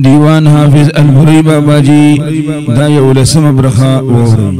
دیوان حافظ البری بابا جی دا یو لسم برخا ووري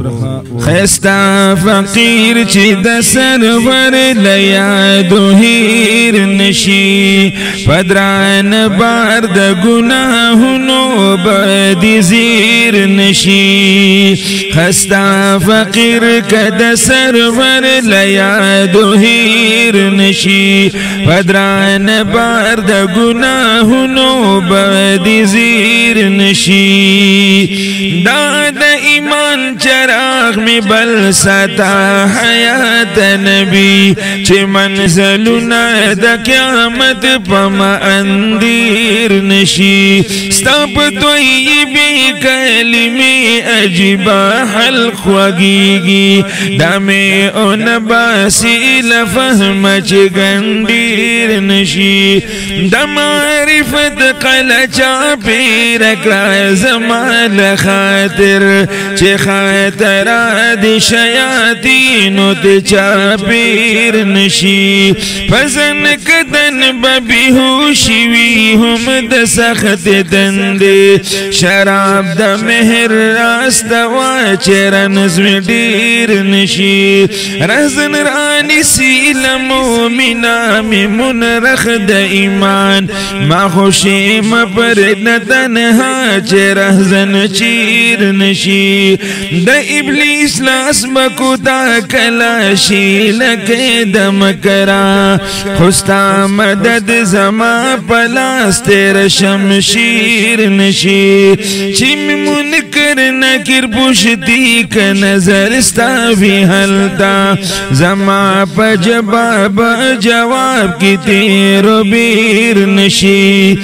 خیستا فقیر چی دا سرور لیادو هیر نشی پدران بار دا گناہنو بدی زیر نشی خیستا فقیر کدا سرور لیادو هیر نشی پدران بار دا گناہنو بدی زیر نشی داد ایمان چراغ می بل ستا حیات نبی چه منزلونا دا قیامت پما اندیر نشی ستاپ طیبی کلمی عجیبا حلق وگیگی دامی اون باسی لفهم چه گندیر نشی دا معرفت قلچا پیرک زمان خاطر چه خاطرات شیاطینو تچا پیر نشی پسن کدن ببیهوشی وی هم د سخت دنده شراب د مهر راستوا چه رنزم دیر نشی رزن رانی سیل مومنا میمون رخ د ایمان ما خوشی مپر نتنها چه رهزن چیر نشی دا ابلیس لاس بکو تا کلاشی لکه دمکرا خستا مدد زما پلاس تیر شمشیر نشی چیم منکر نکر پوشتی که نظر ستاوی حلتا زما پا جواب کی تیر و بیر نشی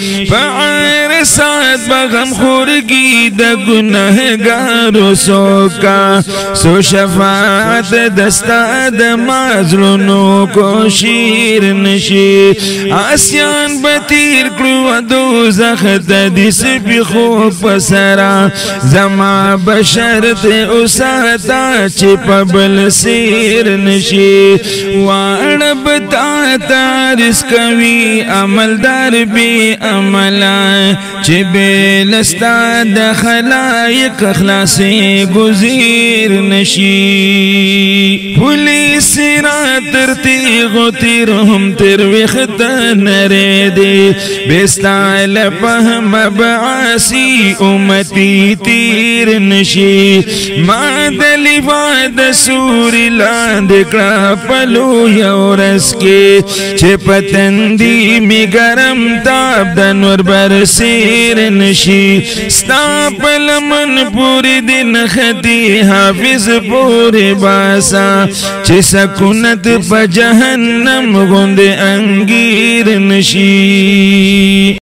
عرصات بغم خورگی دا گناہگارو سوکا سو شفاعت دستا دا مازلونو کو شیر نشی آسیان بطیر کرو دوزخ تدیس بی خوب پسرا زما بشرت اساتا چی پبل سیر نشی وارب تا تارس کوی عمل دار بی عملا چه بیلستا دا خلائق اخلاصی گزیر نشی پولیس را ترتیغ تیر هم تر وقت نردی بستا لپهم بعاسی امتی تیر نشی ما دلی واد سوری لاند کرا پلو یورس کے چه پتندی می گرم تاب دنور برسیر نشی ستا پلمن پوری دن خطی حافظ پوری باسا چه سکونت پا جہنم گند انگیر نشی